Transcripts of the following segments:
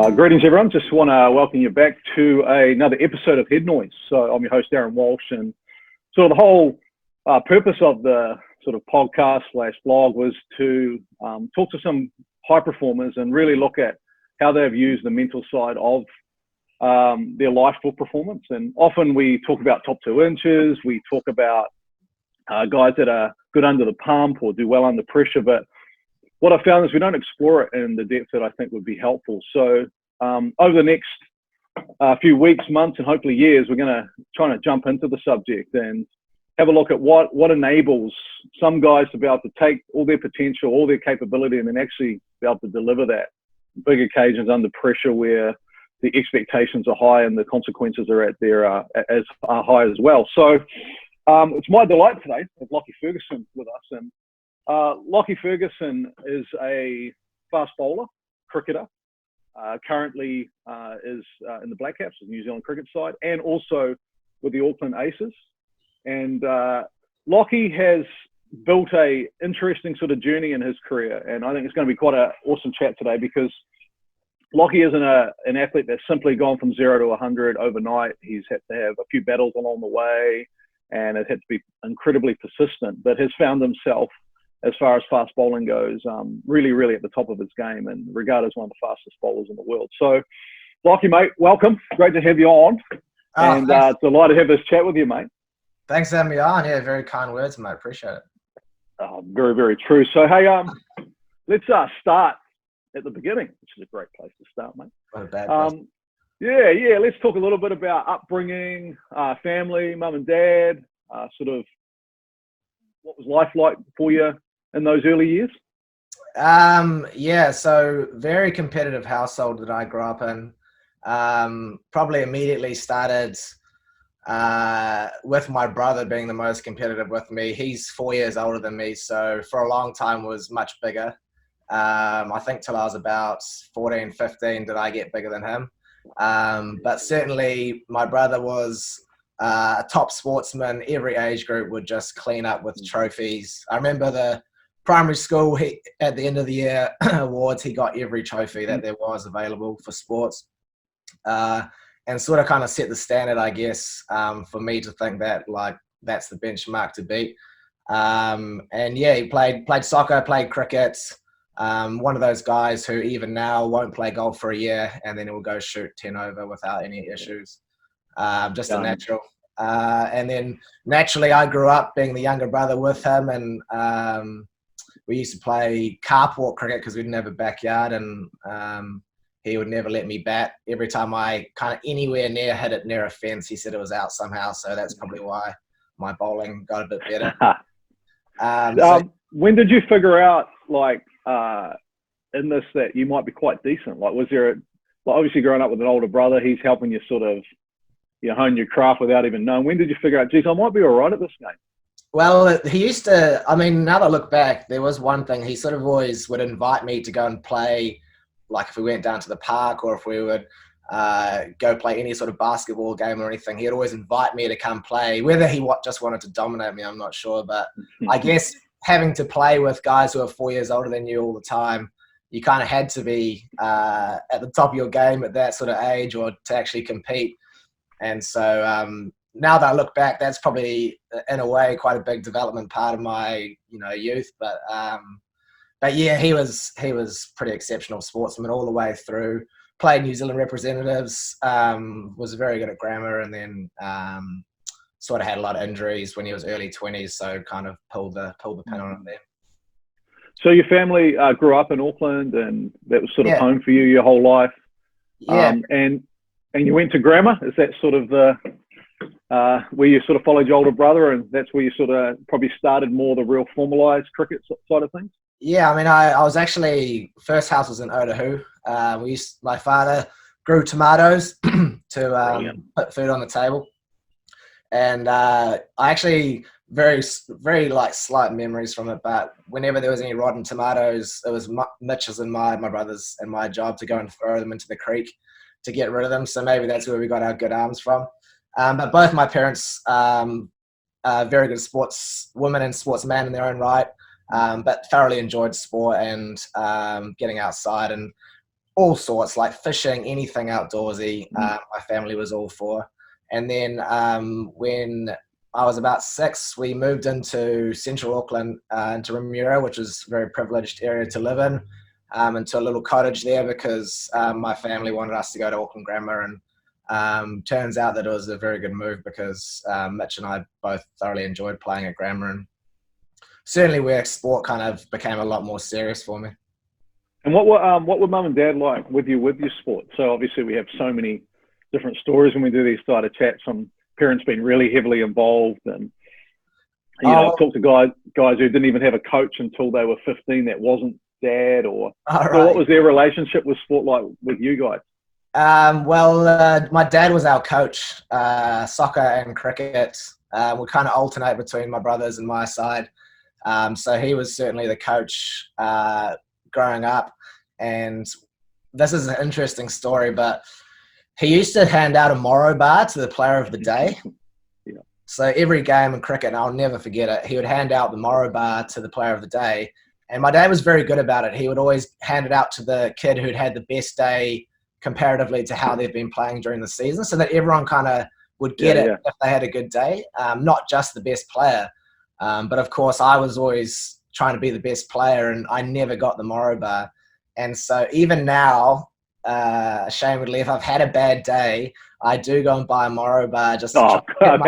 Greetings, everyone. Just want to welcome you back to another episode of Head Noise. So I'm your host, Darren Walsh, and sort of the whole purpose of the sort of podcast / blog was to talk to some high performers and really look at how they've used the mental side of their life for performance. And often we talk about top 2 inches, we talk about guys that are good under the pump or do well under pressure, but what I found is we don't explore it in the depth that I think would be helpful. So over the next few weeks, months, and hopefully years, we're going to try to jump into the subject and have a look at what enables some guys to be able to take all their potential, all their capability, and then actually be able to deliver that big occasions under pressure where the expectations are high and the consequences are as high as well. So it's my delight today to have Lockie Ferguson with us. And Lockie Ferguson is a fast bowler, cricketer, currently is in the Black Caps, the New Zealand cricket side, and also with the Auckland Aces. And Lockie has built a interesting sort of journey in his career, and I think it's going to be quite an awesome chat today because Lockie isn't an athlete that's simply gone from 0 to 100 overnight. He's had to have a few battles along the way, and it had to be incredibly persistent, but has found himself, as far as fast bowling goes, really at the top of his game and regarded as one of the fastest bowlers in the world. So, Lockie, mate, welcome. Great to have you on. And delighted to have this chat with you, mate. Thanks for having me on. Yeah, very kind words, mate. Appreciate it. Very true. So, hey, let's start at the beginning, which is a great place to start, mate. What a bad place. Yeah. Let's talk a little bit about upbringing, family, mum and dad, sort of what was life like for you in those early years? So very competitive household that I grew up in. Probably immediately started with my brother being the most competitive with me. He's 4 years older than me, so for a long time was much bigger. I think till I was about 14, 15 did I get bigger than him. But certainly my brother was a top sportsman. Every age group would just clean up with trophies. I remember the primary school, at the end of the year awards, he got every trophy that there was available for sports, and sort of kind of set the standard, I guess, for me to think that like that's the benchmark to beat. And yeah, he played soccer, played cricket. One of those guys who even now won't play golf for a year and then he'll go shoot 10 over without any issues. Just a natural. And then naturally I grew up being the younger brother with him, and we used to play carport cricket because we didn't have a backyard, and he would never let me bat. Every time I kind of anywhere near hit it near a fence, he said it was out somehow. So that's probably why my bowling got a bit better. When did you figure out, like, in this that you might be quite decent? Like, was there obviously growing up with an older brother, he's helping you sort of, hone your craft without even knowing. When did you figure out, geez, I might be all right at this game? Well, he used to, now that I look back, there was one thing, he sort of always would invite me to go and play, like if we went down to the park or if we would go play any sort of basketball game or anything, he'd always invite me to come play. Whether he just wanted to dominate me, I'm not sure, but I guess having to play with guys who are 4 years older than you all the time, you kind of had to be at the top of your game at that sort of age or to actually compete. And so now that I look back, that's probably in a way quite a big development part of my youth. But yeah, he was pretty exceptional sportsman all the way through. Played New Zealand representatives, was very good at grammar, and then sort of had a lot of injuries when he was early 20s, so kind of pulled the pin on him there. So your family grew up in Auckland, and that was sort of home for you your whole life. Yeah. And you went to grammar. Is that sort of the where you sort of followed your older brother, and that's where you sort of probably started more the real formalised cricket side of things? Yeah, I was actually, first house was in Otahu. My father grew tomatoes to put food on the table. And I actually, very like slight memories from it, but whenever there was any rotten tomatoes, it was Mitch's and my brother's and my job to go and throw them into the creek to get rid of them. So maybe that's where we got our good arms from. But both my parents very good sportswomen and sportsmen in their own right, but thoroughly enjoyed sport and getting outside. And all sorts, like fishing, anything outdoorsy. My family was all for. And then when I was about 6, we moved into central Auckland, into Remuera, which is a very privileged area to live in, into a little cottage there because my family wanted us to go to Auckland Grammar. And turns out that it was a very good move because Mitch and I both thoroughly enjoyed playing at Grammar. And certainly where sport kind of became a lot more serious for me. And what were mum and dad like with your sport? So obviously we have so many different stories when we do these side of chats. Some parents been really heavily involved, and I've talked to guys who didn't even have a coach until they were 15. That wasn't dad, or so what was their relationship with sport like with you guys? My dad was our coach, soccer and cricket. We kind of alternate between my brothers and my side. So he was certainly the coach growing up. And this is an interesting story, but he used to hand out a Morrow bar to the player of the day. Yeah. So every game in cricket, and I'll never forget it, he would hand out the Morrow bar to the player of the day. And my dad was very good about it. He would always hand it out to the kid who'd had the best day comparatively to how they've been playing during the season, so that everyone kind of would get it if they had a good day, not just the best player. But of course, I was always trying to be the best player, and I never got the Morrow bar. And so even now, ashamedly, if I've had a bad day, I do go and buy a Morrow bar just to and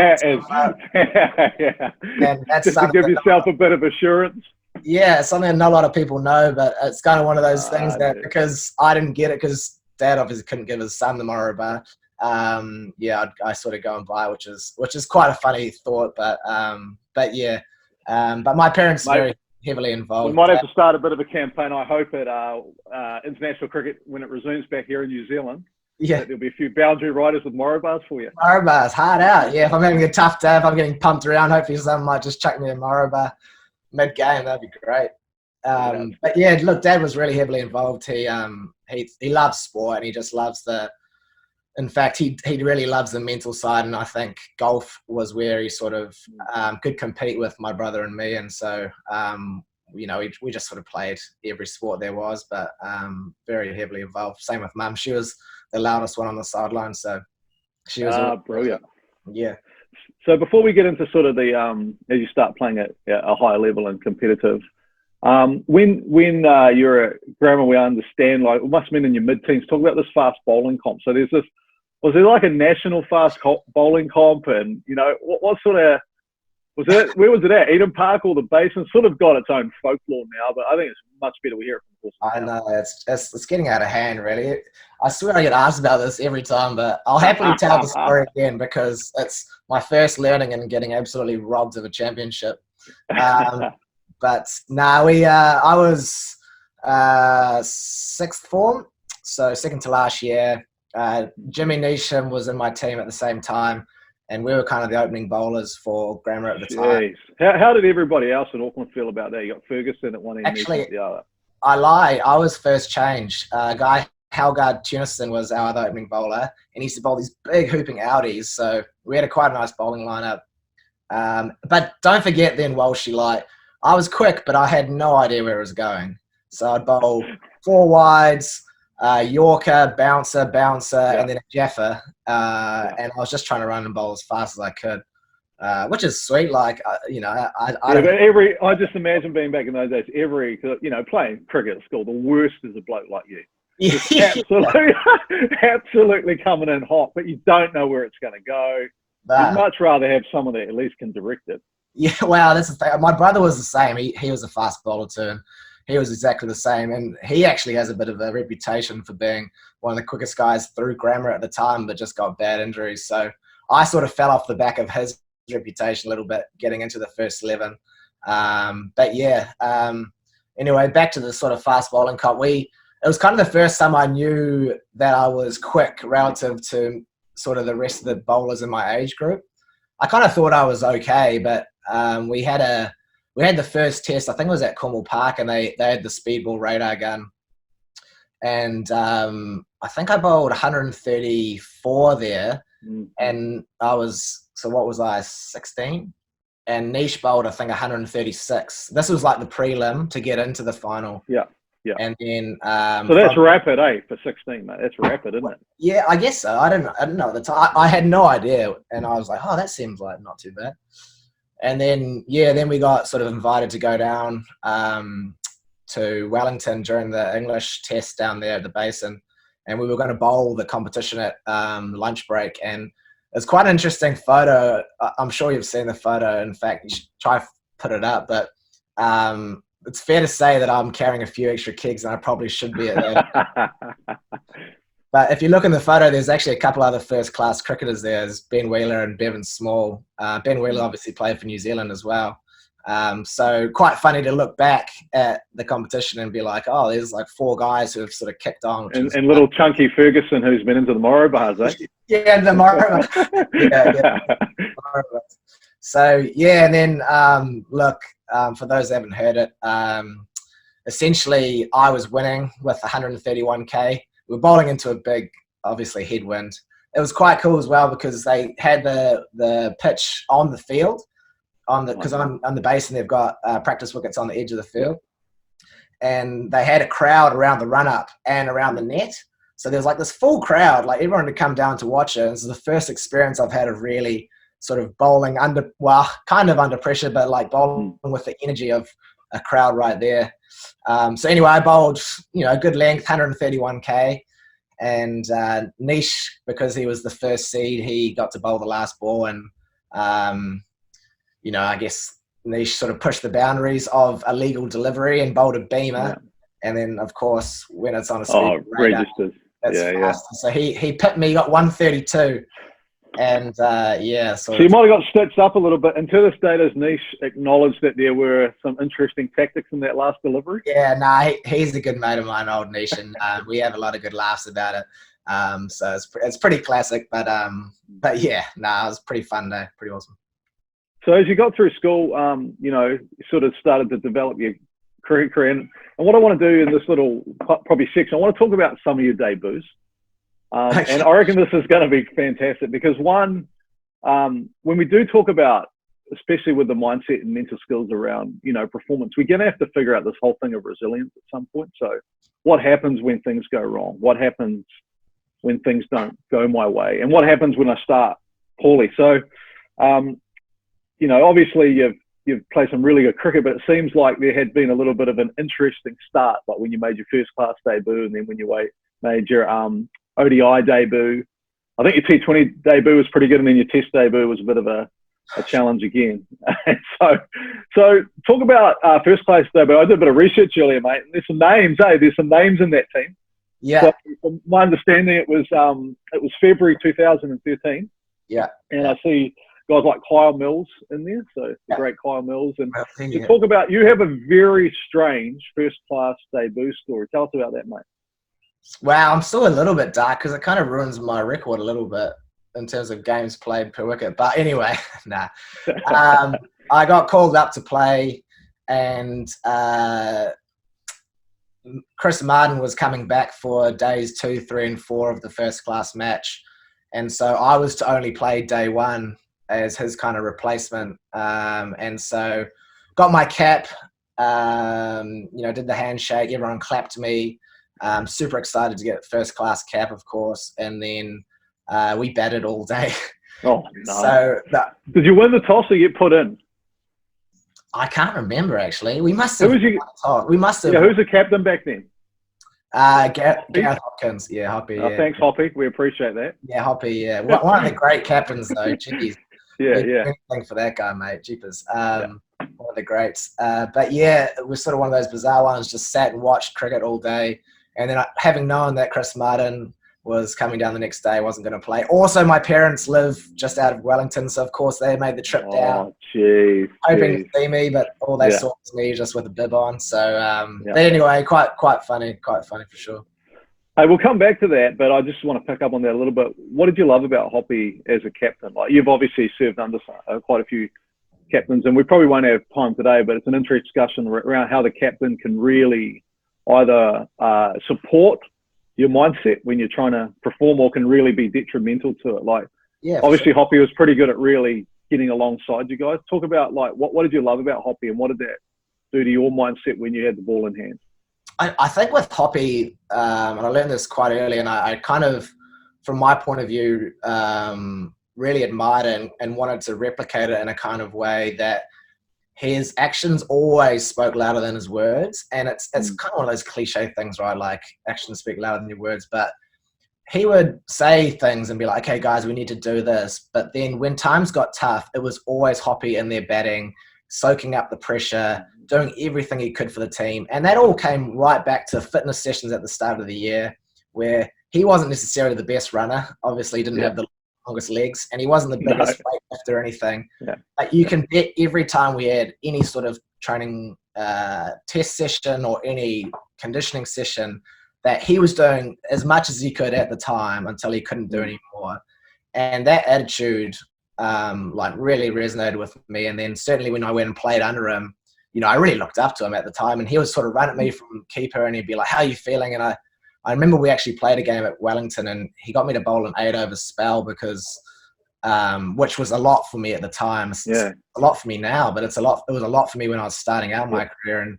that's just to give yourself a bit of assurance. Yeah, it's something not a lot of people know, but it's kind of one of those things that because I didn't get it because Dad obviously couldn't give his son the Morrow bar. I sort of go and buy, which is quite a funny thought, but my parents are very heavily involved. We might have to start a bit of a campaign. I hope at international cricket, when it resumes back here in New Zealand, there'll be a few boundary riders with Morrow bars for you. Morrow bars, hard out. Yeah, if I'm having a tough day, if I'm getting pumped around, hopefully someone might just chuck me a Morrow bar mid-game. That'd be great. But yeah, look, Dad was really heavily involved. He loves sport, and he just loves in fact, he really loves the mental side, and I think golf was where he sort of could compete with my brother and me. And so, we just sort of played every sport there was, but very heavily involved. Same with Mum. She was the loudest one on the sideline, so she was brilliant. Yeah. So before we get into sort of the as you start playing at a higher level and competitive, when you're at Grammar, we understand, like, it must have been in your mid-teens, talk about this fast bowling comp. So there's this, was there like a national fast bowling comp, and what sort of was it? Where was it at? Eden Park or the Basin? Sort of got its own folklore now, but I think it's much better we hear it from the I know it's getting out of hand, really. I swear I get asked about this every time, but I'll happily tell the story again because it's my first learning and getting absolutely robbed of a championship. But no, I was sixth form, so second to last year. Jimmy Neesham was in my team at the same time, and we were kind of the opening bowlers for Grammar at the time. How did everybody else in Auckland feel about that? You got Ferguson at one end, Neesham at the other. I lie. I was first changed. Guy Halgard Tunison was our other opening bowler, and he used to bowl these big hooping outies. So we had quite a nice bowling lineup. But don't forget then, Walshy, like, I was quick, but I had no idea where it was going. So I'd bowl 4 wides, Yorker, bouncer, and then a Jaffa. And I was just trying to run and bowl as fast as I could, which is sweet. Like, I just imagine being back in those days, playing cricket at school, the worst is a bloke like you. Absolutely coming in hot, but you don't know where it's going to go. You'd much rather have someone that at least can direct it. Yeah, wow, that's the thing. My brother was the same. He was a fast bowler too, and he was exactly the same. And he actually has a bit of a reputation for being one of the quickest guys through Grammar at the time, but just got bad injuries. So I sort of fell off the back of his reputation a little bit, getting into the first 11. Anyway, back to the sort of fast bowling comp. It was kind of the first time I knew that I was quick relative to sort of the rest of the bowlers in my age group. I kind of thought I was okay, but we had the first test, I think it was at Cornwall Park, and they had the speedball radar gun. And I think I bowled 134 there. Mm-hmm. And what was I, 16? And Niche bowled, I think, 136. This was like the prelim to get into the final. Yeah. Yeah. And then so that's rapid, for 16, mate. That's rapid, isn't it? Yeah, I guess so. I don't know at the time. I had no idea, and I was like, oh, that seems like not too bad. And then then we got sort of invited to go down to Wellington during the English test down there at the basin, and we were going to bowl the competition at lunch break. And it's quite an interesting photo. I'm sure you've seen the photo. In fact, you should try put it up, but. It's fair to say that I'm carrying a few extra kegs than I probably should be at that. But if you look in the photo, there's actually a couple other first-class cricketers there. There's Ben Wheeler and Bevan Small. Ben Wheeler obviously played for New Zealand as well. So quite funny to look back at the competition and be like, oh, there's like 4 guys who have sort of kicked on. And little chunky Ferguson who's been into the Morrow bars, eh? Yeah, the Morrow. yeah. So, and then look, for those that haven't heard it, essentially I was winning with 131k. We were bowling into a big, obviously, headwind. It was quite cool as well because they had the pitch on the field, because on the basin they've got practice wickets on the edge of the field, and they had a crowd around the run-up and around the net. So there was like this full crowd, like everyone had come down to watch it. This is the first experience I've had of really sort of bowling kind of under pressure, but like bowling with the energy of a crowd right there. So anyway, I bowled, good length, 131k, and Niche, because he was the first seed, he got to bowl the last ball, and I guess Niche sort of pushed the boundaries of a legal delivery and bowled a beamer, and then of course when it's on a speed radar, registers. That's faster. So he pipped me, got 132. And so you might have got stitched up a little bit. And to this day, does Niche acknowledge that there were some interesting tactics in that last delivery? Yeah, he's a good mate of mine, old Niche, and we have a lot of good laughs about it. So it's pretty classic, but it was pretty fun day, pretty awesome. So as you got through school, you sort of started to develop your career, and what I want to do in this little probably section, I want to talk about some of your debuts. And I reckon this is going to be fantastic because when we do talk about, especially with the mindset and mental skills around, performance, we're going to have to figure out this whole thing of resilience at some point. So what happens when things go wrong? What happens when things don't go my way? And what happens when I start poorly? So, obviously you've played some really good cricket, but it seems like there had been a little bit of an interesting start, like when you made your first class debut and then when you made your ODI debut. I think your T20 debut was pretty good, and then your Test debut was a bit of a challenge again. so talk about first class debut. I did a bit of research earlier, mate. And there's some names, There's some names in that team. Yeah. So, from my understanding, it was February 2013. Yeah. And I see guys like Kyle Mills in there. So the great Kyle Mills. And to talk about, you have a very strange first class debut story. Tell us about that, mate. Wow, I'm still a little bit dark because it kind of ruins my record a little bit in terms of games played per wicket. But anyway, I got called up to play, and Chris Martin was coming back for days 2, 3, and 4 of the first class match. And so I was to only play day 1 as his kind of replacement. And so got my cap, did the handshake, everyone clapped me. Super excited to get first class cap, of course, and then we batted all day. Oh no! So did you win the toss or get put in? I can't remember actually. We must have. We must have. Yeah, who's the captain back then? Gareth Hopkins. Yeah, Hoppy. Yeah. Thanks, Hoppy. We appreciate that. Yeah, Hoppy. Yeah, one of the great captains though. Jeez. Yeah. Anything for that guy, mate. Jeepers. One of the greats. But yeah, it was sort of one of those bizarre ones. Just sat and watched cricket all day. And then having known that Chris Martin was coming down the next day, wasn't going to play. Also, my parents live just out of Wellington, so of course they made the trip down. Hoping to see me, but all they saw was me just with a bib on. So, but anyway, quite funny for sure. Hey, we'll come back to that, but I just want to pick up on that a little bit. What did you love about Hoppy as a captain? Like, you've obviously served under quite a few captains, and we probably won't have time today, but it's an interesting discussion around how the captain can really either support your mindset when you're trying to perform or can really be detrimental to it. Like, obviously Hoppy was pretty good at really getting alongside you guys. Talk about, like, what did you love about Hoppy and what did that do to your mindset when you had the ball in hand? I think with Hoppy, and I learned this quite early, and I kind of, from my point of view, really admired it and wanted to replicate it in a kind of way that his actions always spoke louder than his words. And it's kind of one of those cliche things, right? Like, actions speak louder than your words. But he would say things and be like, okay, guys, we need to do this. But then when times got tough, it was always Hoppy in there batting, soaking up the pressure, doing everything he could for the team. And that all came right back to fitness sessions at the start of the year, where he wasn't necessarily the best runner. Obviously, he didn't have the longest legs, and he wasn't the biggest weightlifter or anything. Yeah. But you can bet every time we had any sort of training test session or any conditioning session that he was doing as much as he could at the time until he couldn't do anymore. And that attitude like really resonated with me. And then certainly when I went and played under him, you know, I really looked up to him at the time, and he would sort of run at me from keeper and he'd be like, how are you feeling? And I remember we actually played a game at Wellington and he got me to bowl an 8-over spell because, which was a lot for me at the time. It's a lot for me now, but it was a lot for me when I was starting out my career. And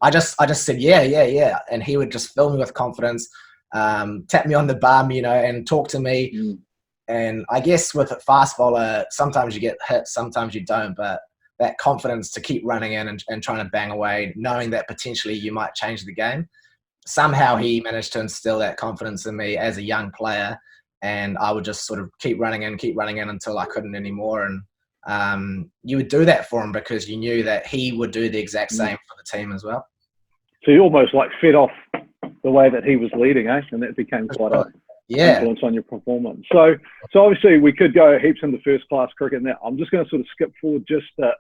I just said, yeah. And he would just fill me with confidence, tap me on the bum, you know, and talk to me. And I guess with a fast bowler, sometimes you get hit, sometimes you don't, but that confidence to keep running in and trying to bang away, knowing that potentially you might change the game. Somehow he managed to instill that confidence in me as a young player, and I would just sort of keep running in until I couldn't anymore. And you would do that for him because you knew that he would do the exact same for the team as well. So you almost like fed off the way that he was leading, eh? And that became quite a influence on your performance. So obviously we could go heaps into first class cricket now. I'm just going to sort of skip forward just for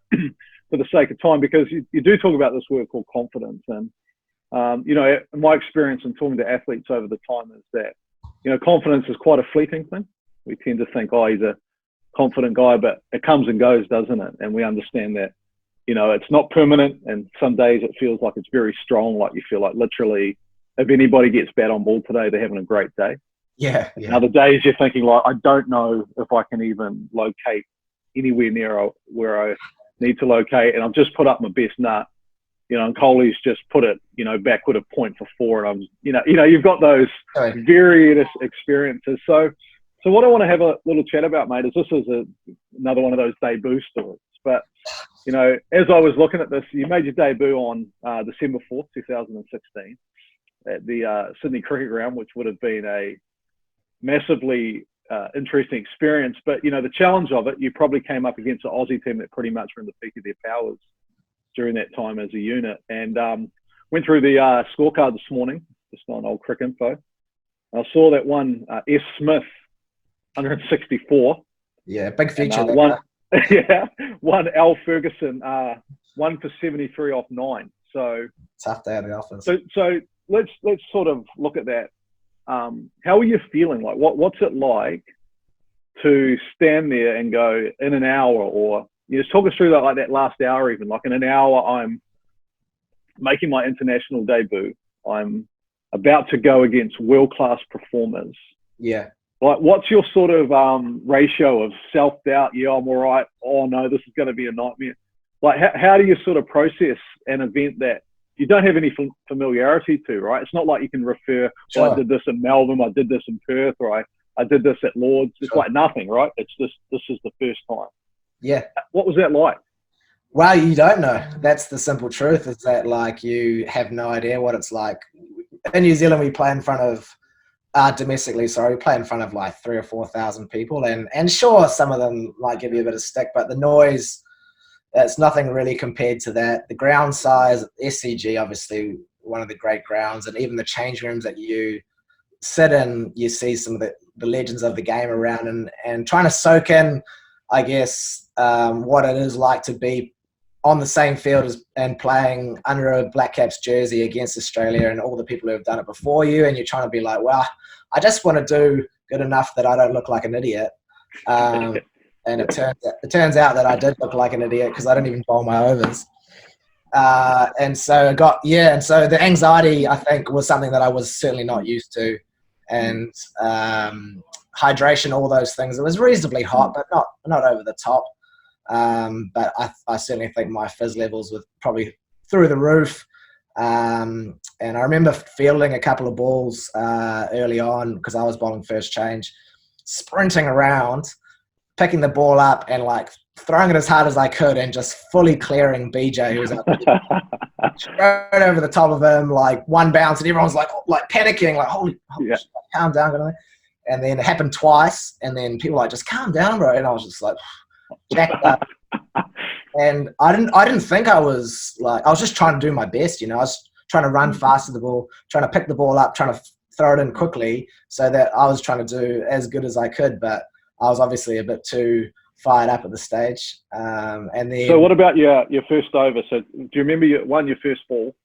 the sake of time, because you do talk about this word called confidence. And, you know, my experience in talking to athletes over the time is that, you know, confidence is quite a fleeting thing. We tend to think, oh, he's a confident guy, but it comes and goes, doesn't it? And we understand that, you know, it's not permanent. And some days it feels like it's very strong. Like you feel like literally if anybody gets bat on ball today, they're having a great day. Yeah. Other days you're thinking like, I don't know if I can even locate anywhere near where I need to locate. And I've just put up my best nut, you know, and Kohli's just put it, you know, backward a point for 4. And I'm, you know, you've got those various experiences. So what I want to have a little chat about, mate, is this is another one of those debut stories. But, you know, as I was looking at this, you made your debut on December 4th, 2016 at the Sydney Cricket Ground, which would have been a massively interesting experience. But, you know, the challenge of it, you probably came up against an Aussie team that pretty much were in the peak of their powers during that time as a unit. And went through the scorecard this morning, just on old Crick Info. I saw that one, S. Smith, 164. Yeah, big feature. One L. Ferguson, 1 for 73 off 9. So tough day at the office. So let's sort of look at that. How are you feeling? Like, what's it like to stand there and go in an hour, or you just talk us through that, like that last hour, even like in an hour, I'm making my international debut. I'm about to go against world-class performers. Yeah. Like, what's your sort of ratio of self-doubt? Yeah, I'm all right. Oh no, this is going to be a nightmare. Like, how do you sort of process an event that you don't have any familiarity to, right? It's not like you can refer, Sure. I did this in Melbourne, I did this in Perth, or I did this at Lord's. It's like nothing, right? It's just, this is the first time. Yeah. What was that like? Well, you don't know. That's the simple truth, is that like you have no idea what it's like. In New Zealand, we play in front of, domestically, we play in front of like 3,000 or 4,000 people. And sure, some of them might give you a bit of stick, but the noise, it's nothing really compared to that. The ground size, SCG, obviously one of the great grounds, and even the change rooms that you sit in, you see some of the legends of the game around, and trying to soak in, I guess, what it is like to be on the same field and playing under a Black Caps jersey against Australia and all the people who have done it before you, and you're trying to be like, well, I just want to do good enough that I don't look like an idiot. And it turns out that I did look like an idiot because I didn't even bowl my overs. And so the anxiety, I think, was something that I was certainly not used to. And hydration, all those things. It was reasonably hot, but not over the top. But I certainly think my fizz levels were probably through the roof. And I remember fielding a couple of balls early on because I was bowling first change, sprinting around, picking the ball up and like throwing it as hard as I could and just fully clearing BJ, who was up straight over the top of him, like one bounce, and everyone's like panicking, like holy shit, calm down. And then it happened twice, and then people were like, just calm down, bro. And I was just like jacked up. And I didn't think I was just trying to do my best, you know. I was trying to run fast to the ball, trying to pick the ball up, trying to throw it in quickly so that I was trying to do as good as I could. But I was obviously a bit too fired up at the stage. And then. So what about your first over? So do you remember your first ball?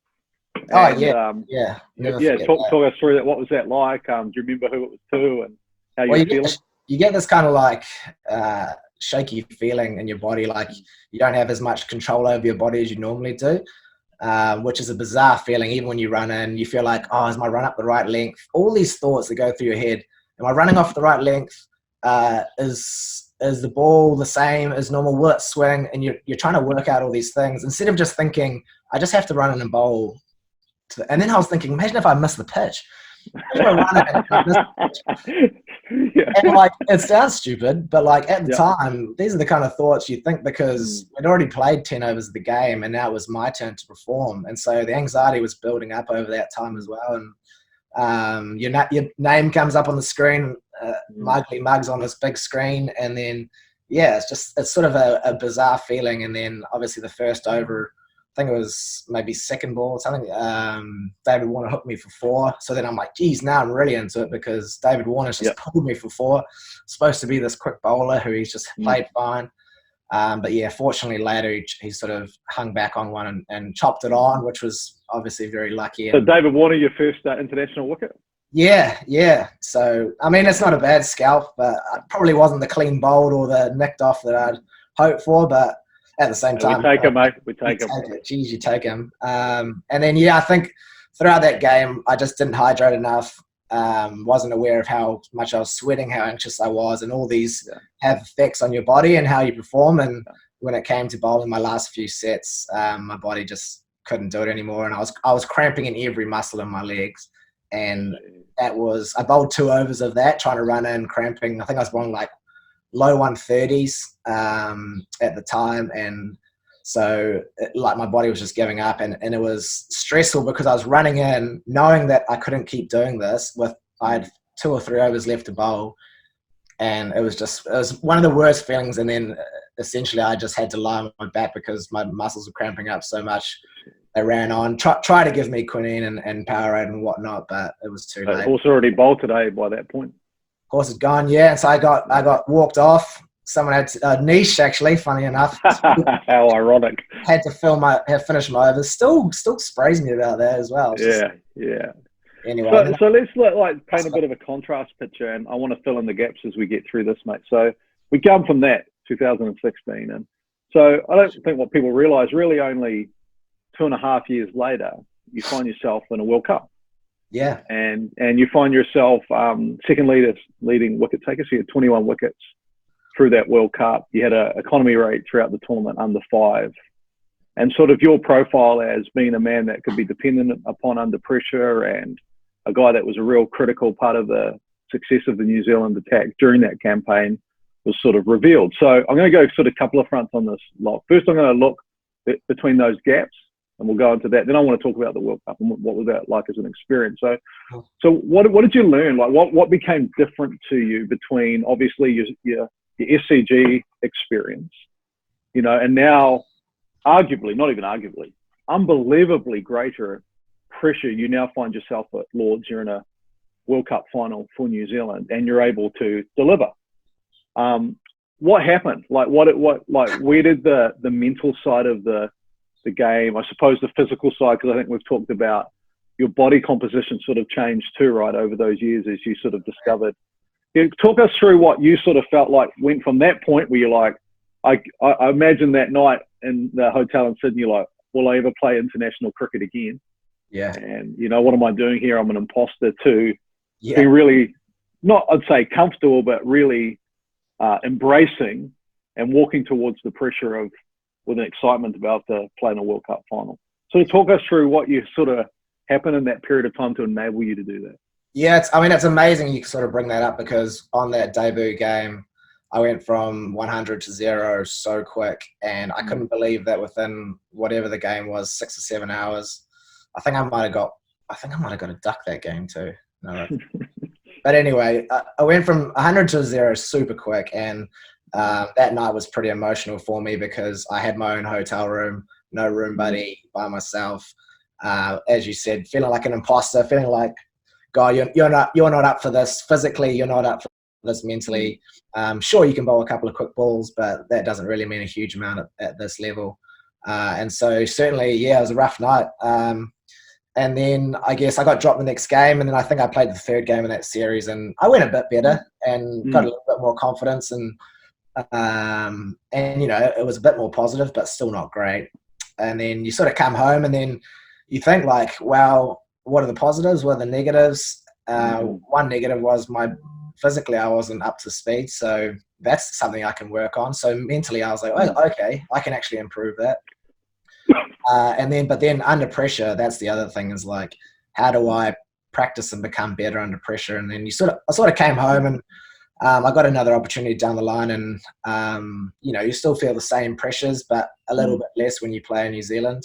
And, yeah. Talk us through that. What was that like? Do you remember who it was to and how you were feeling? You get this kind of like shaky feeling in your body, like you don't have as much control over your body as you normally do, which is a bizarre feeling. Even when you run in, you feel like, oh, is my run up the right length? All these thoughts that go through your head. Am I running off the right length? Is the ball the same as normal? Will it swing? And you're trying to work out all these things instead of just thinking, I just have to run in and bowl. And then I was thinking, imagine if I miss the pitch. And like, it sounds stupid, but like at the time, these are the kind of thoughts you think because we'd already played 10 overs of the game and now it was my turn to perform. And so the anxiety was building up over that time as well. And your name comes up on the screen, Mugly Mugs on this big screen. And then, it's sort of a bizarre feeling. And then obviously the first over, I think it was maybe second ball or something. David Warner hooked me for 4. So then I'm like, geez, now I'm really into it because David Warner's just pulled me for 4. Supposed to be this quick bowler who he's just played fine. But fortunately later he sort of hung back on one and chopped it on, which was obviously very lucky. So David Warner, your first international wicket? Yeah. So, I mean, it's not a bad scalp, but it probably wasn't the clean bowled or the nicked off that I'd hoped for, but at the same time, we take him, mate. We take him. Geez, you take him. And then, I think throughout that game, I just didn't hydrate enough. Wasn't aware of how much I was sweating, how anxious I was, and all these have effects on your body and how you perform. And when it came to bowling my last few sets, my body just couldn't do it anymore, and I was cramping in every muscle in my legs. And I bowled 2 overs of that, trying to run in, cramping. I think I was bowling like low 130s at the time, and so my body was just giving up, and it was stressful because I was running in knowing that I couldn't keep doing this I had 2 or 3 overs left to bowl, and it was one of the worst feelings. And then essentially I just had to lie on my back because my muscles were cramping up so much. They ran on, try to give me quinine and Powerade and whatnot, but it was too late. Horse already bolted by that point. Horse is gone, and so I got walked off. Someone had a niche, actually, funny enough. How ironic. Had to finish my overs. Still sprays me about that as well. Yeah. Anyway. So let's paint a bit of a contrast picture, and I want to fill in the gaps as we get through this, mate. So we come from that, 2016. And so I don't think what people realise, really only 2.5 years later, you find yourself in a World Cup. Yeah. And you find yourself second leading wicket taker. So you had 21 wickets through that World Cup. You had an economy rate throughout the tournament under 5. And sort of your profile as being a man that could be dependent upon under pressure and a guy that was a real critical part of the success of the New Zealand attack during that campaign was sort of revealed. So I'm going to go sort of a couple of fronts on this lot. First, I'm going to look between those gaps, and we'll go into that. Then I want to talk about the World Cup and what was that like as an experience. So what did you learn? Like what became different to you between obviously your SCG experience, and now arguably, not even arguably, unbelievably greater pressure. You now find yourself at Lords. You're in a World Cup final for New Zealand, and you're able to deliver. What happened? Where did the mental side of the game, I suppose the physical side, because I think we've talked about your body composition sort of changed too, right, over those years as you sort of discovered. Talk us through what you sort of felt like went from that point where you're like, I imagine that night in the hotel in Sydney, you're like, will I ever play international cricket again? Yeah. And, what am I doing here? I'm an imposter, to being really, not I'd say comfortable, but really embracing and walking towards the pressure of with an excitement about the playing a World Cup final. sort of talk us through what you sort of happened in that period of time to enable you to do that. Yeah, it's amazing you sort of bring that up, because on that debut game, I went from 100 to 0 so quick, and I couldn't believe that within whatever the game was, 6 or 7 hours. I think I might have got a duck that game too. No. But anyway, I went from 100 to 0 super quick, and that night was pretty emotional for me because I had my own hotel room, no room buddy, by myself. As you said, feeling like an imposter, feeling like, God, you're not up for this physically, you're not up for this mentally. Sure, you can bowl a couple of quick balls, but that doesn't really mean a huge amount at this level. And so certainly, yeah, it was a rough night. And then I guess I got dropped the next game, and then I think I played the third game in that series, and I went a bit better and got a little bit more confidence, and you know, it was a bit more positive, but still not great. And then you sort of come home, and then you think like, well, what are the positives? What are the negatives? One negative was physically I wasn't up to speed, so that's something I can work on. So mentally I was like, oh, okay, I can actually improve that. But then under pressure, that's the other thing, is like, how do I practice and become better under pressure? And then I sort of came home, and I got another opportunity down the line, and you know, you still feel the same pressures, but a little bit less when you play in New Zealand.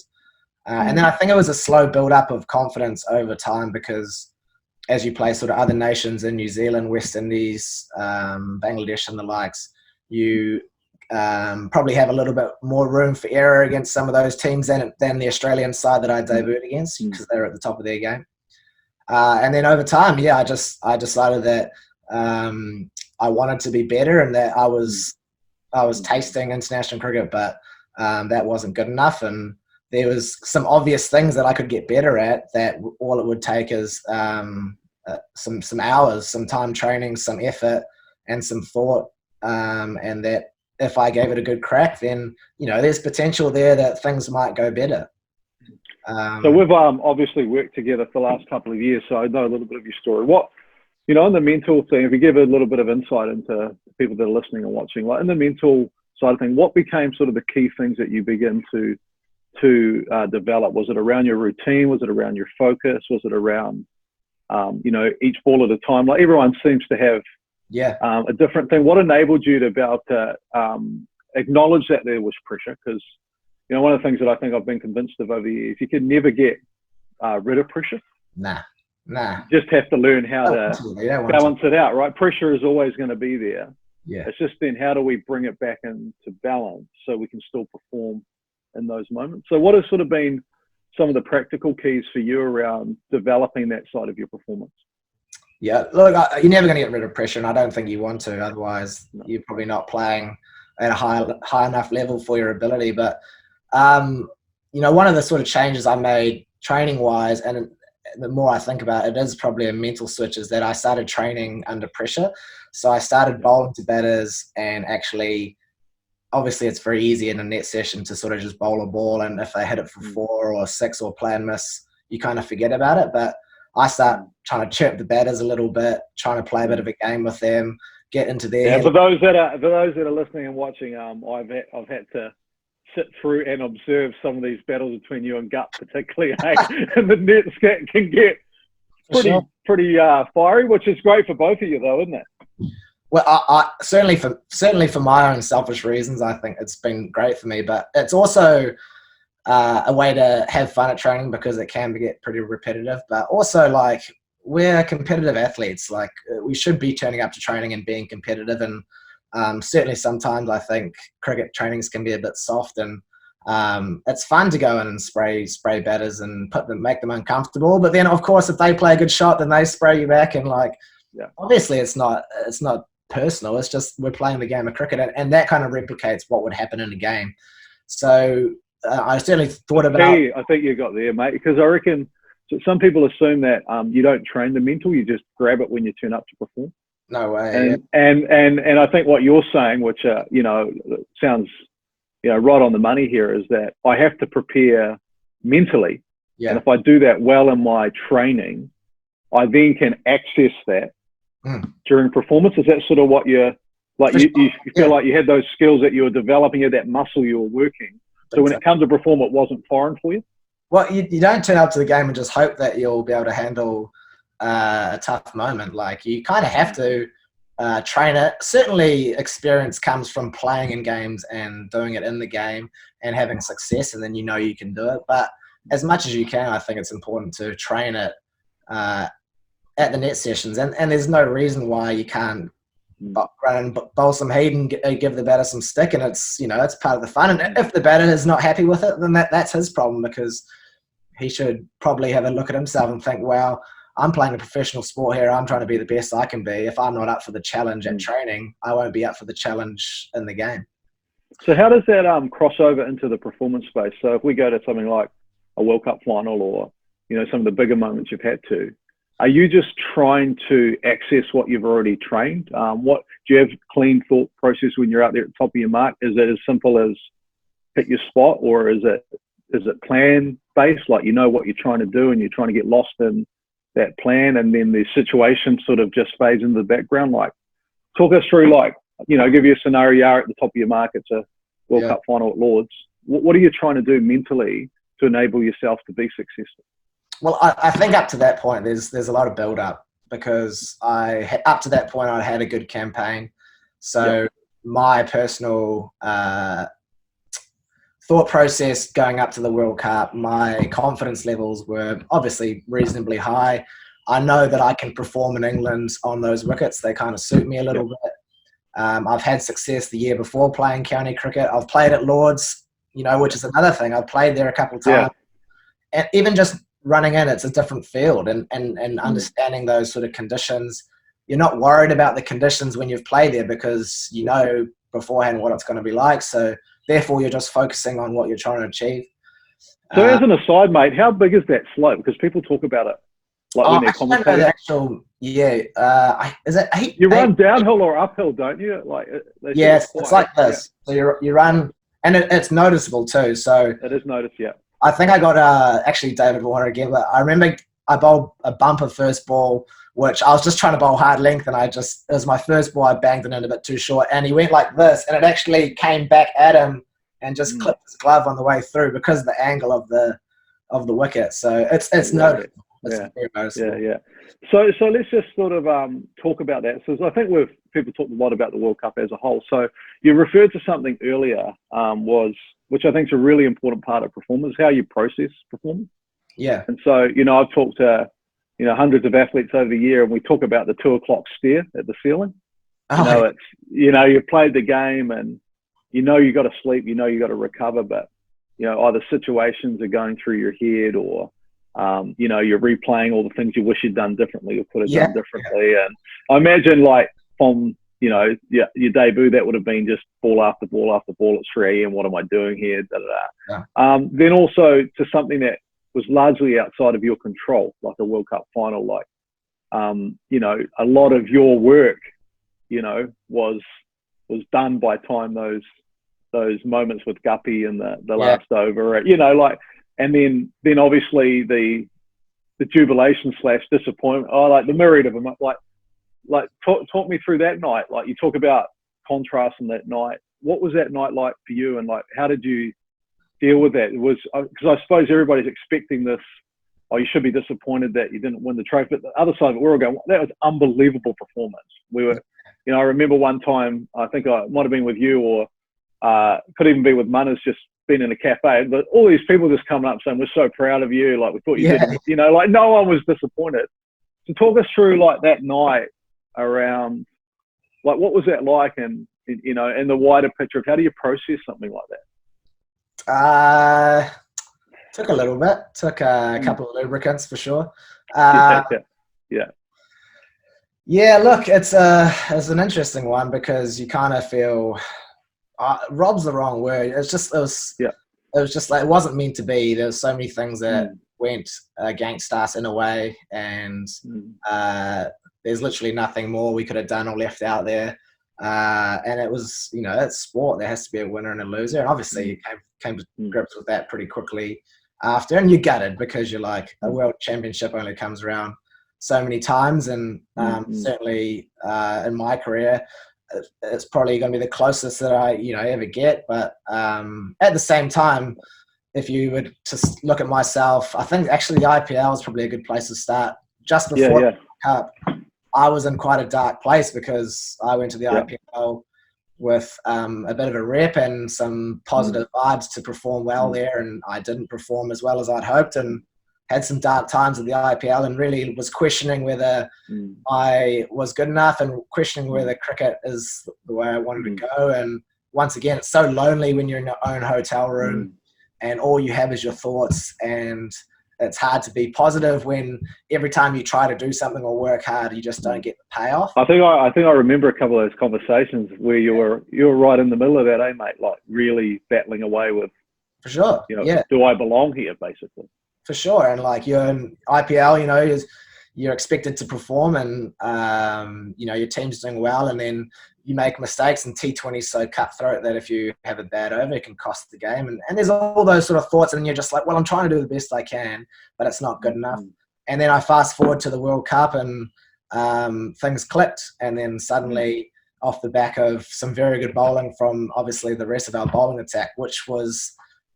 And then I think it was a slow build up of confidence over time, because as you play sort of other nations in New Zealand, West Indies, Bangladesh and the likes, you probably have a little bit more room for error against some of those teams than the Australian side that I debuted against, because they're at the top of their game. And then over time, yeah, I decided that I wanted to be better, and that I was tasting international cricket, but that wasn't good enough. And there was some obvious things that I could get better at, that all it would take is some hours, some time training, some effort, and some thought, and that if I gave it a good crack, then, you know, there's potential there that things might go better. So we've obviously worked together for the last couple of years, so I know a little bit of your story. What, you know, in the mental thing, if you give a little bit of insight into people that are listening and watching, like in the mental side of things, what became sort of the key things that you begin to develop? Was it around your routine? Was it around your focus? Was it around, you know, each ball at a time? Like, everyone seems to have a different thing. What enabled you to be able to acknowledge that there was pressure? Because, you know, one of the things that I think I've been convinced of over the years, you can never get rid of pressure. Nah. You just have to learn how to balance it out, right? Pressure is always going to be there. Yeah. It's just then, how do we bring it back into balance so we can still perform in those moments? So what has sort of been some of the practical keys for you around developing that side of your performance? Yeah, look, you're never going to get rid of pressure, and I don't think you want to. Otherwise, you're probably not playing at a high enough level for your ability. But, you know, one of the sort of changes I made training-wise, and the more I think about it, it is probably a mental switch, is that I started training under pressure. So I started bowling to batters, and actually, obviously it's very easy in a net session to sort of just bowl a ball, and if they hit it for 4 or 6 or play and miss, you kind of forget about it. But I start trying to chirp the batters a little bit, trying to play a bit of a game with them, get into their head. For those that are listening and watching, I've had to sit through and observe some of these battles between you and Gut, particularly, and the nets can get pretty fiery, which is great for both of you, though, isn't it? Well, I certainly for my own selfish reasons, I think it's been great for me. But it's also a way to have fun at training, because it can get pretty repetitive. But also, like, we're competitive athletes. Like, we should be turning up to training and being competitive. And certainly sometimes I think cricket trainings can be a bit soft, and it's fun to go in and spray batters and make them uncomfortable. But then, of course, if they play a good shot, then they spray you back. And obviously it's not personal. It's just we're playing the game of cricket, and that kind of replicates what would happen in a game. So I certainly thought about. I think you got there, mate, because I reckon some people assume that you don't train the mental, you just grab it when you turn up to perform. No way. And I think what you're saying, which you know, sounds, you know, right on the money here, is that I have to prepare mentally, and if I do that well in my training, I then can access that during performance. Is that sort of what you're like? You feel like you had those skills that you were developing, you had that muscle you were working. So when it comes to perform, it wasn't foreign for you? Well, you don't turn up to the game and just hope that you'll be able to handle a tough moment. Like, you kind of have to train it. Certainly experience comes from playing in games and doing it in the game and having success, and then you know you can do it. But as much as you can, I think it's important to train it at the net sessions. And there's no reason why you can't run and bowl some heat and give the batter some stick, and it's part of the fun. And if the batter is not happy with it, then that's his problem, because he should probably have a look at himself and think, well, I'm playing a professional sport here. I'm trying to be the best I can be. If I'm not up for the challenge at training, I won't be up for the challenge in the game. So how does that cross over into the performance space? So if we go to something like a World Cup final, or some of the bigger moments you've had to, are you just trying to access what you've already trained? What do you have clean thought process when you're out there at the top of your mark? Is it as simple as hit your spot, or is it plan based, like what you're trying to do and you're trying to get lost in that plan, and then the situation sort of just fades into the background? Like, talk us through, like, give you a scenario, you're at the top of your mark, it's a World Cup final at Lords. What are you trying to do mentally to enable yourself to be successful? Well, I think up to that point, there's a lot of build up, because up to that point I had a good campaign. So my personal thought process going up to the World Cup, my confidence levels were obviously reasonably high. I know that I can perform in England on those wickets. They kind of suit me a little bit. I've had success the year before playing county cricket. I've played at Lords, which is another thing. I've played there a couple of times. And even just running in, it's a different field, and understanding those sort of conditions. You're not worried about the conditions when you've played there, because you know beforehand what it's going to be like. So therefore, you're just focusing on what you're trying to achieve. So as an aside, mate, how big is that slope? Because people talk about it, like when they're commentating. The actual, is it 8? You run downhill or uphill, don't you? Like, it's like this. So you run, and it's noticeable too. So it is noticed, yeah. I think I got actually David Warner again, but I remember I bowled a bumper first ball, which I was just trying to bowl hard length, and it was my first ball. I banged it in a bit too short, and he went like this, and it actually came back at him and just clipped his glove on the way through because of the angle of the wicket. So it's noticeable. It's very noticeable. Yeah. So let's just sort of talk about that. So I think people talk a lot about the World Cup as a whole. So you referred to something earlier, which I think is a really important part of performance, how you process performance. Yeah. And so, I've talked to, hundreds of athletes over the year, and we talk about the 2 o'clock stare at the ceiling. It's, you played the game, and you got to sleep, you got to recover, but, either situations are going through your head, or, you're replaying all the things you wish you'd done differently or could have done differently. And I imagine, like, from, your debut, that would have been just ball after ball after ball at 3 a.m. What am I doing here? Then also to something that was largely outside of your control, like a World Cup final, like, a lot of your work, was done by time those moments with Guppy and the last over, and then obviously the jubilation / disappointment. Like the myriad of them, like talk me through that night. Like, you talk about contrast in that night. What was that night like for you, and like, how did you deal with that? It was, because I suppose everybody's expecting this. Oh, you should be disappointed that you didn't win the trophy. But the other side of it, we're all going, that was unbelievable performance. We were, I remember one time, I think I might have been with you, or could even be with Munners, just been in a cafe, but all these people just coming up saying, we're so proud of you. Like, we thought you did, like no one was disappointed. So talk us through, like, that night around, like, what was that like, and, in the wider picture of how do you process something like that? Took a little bit. Took a couple of lubricants for sure. Yeah, look, it's an interesting one, because you kind of feel rob's the wrong word. It was just like, it wasn't meant to be. There was so many things that went against us in a way, and there's literally nothing more we could have done or left out there. And it was, it's sport. There has to be a winner and a loser, and obviously you came to grips with that pretty quickly after, and you're gutted, because you're like, a world championship only comes around so many times, and certainly in my career, it's probably going to be the closest that I ever get. But at the same time, if you would just look at myself, I think actually the IPL is probably a good place to start. Just before the Cup, I was in quite a dark place because I went to the IPL with a bit of a rep and some positive vibes to perform well there, and I didn't perform as well as I'd hoped, and had some dark times at the IPL, and really was questioning whether I was good enough and questioning whether cricket is the way I wanted to go. And once again, it's so lonely when you're in your own hotel room and all you have is your thoughts, and it's hard to be positive when every time you try to do something or work hard, you just don't get the payoff. I think I remember a couple of those conversations where you were right in the middle of that, mate? Like really battling away with, for sure, do I belong here, basically? For sure, and like you're in IPL, you're expected to perform, and your team's doing well, and then you make mistakes, and T20's so cutthroat that if you have a bad over, it can cost the game. And there's all those sort of thoughts, and you're just like, well, I'm trying to do the best I can, but it's not good enough. And then I fast forward to the World Cup, and things clicked, and then suddenly off the back of some very good bowling from obviously the rest of our bowling attack, which was,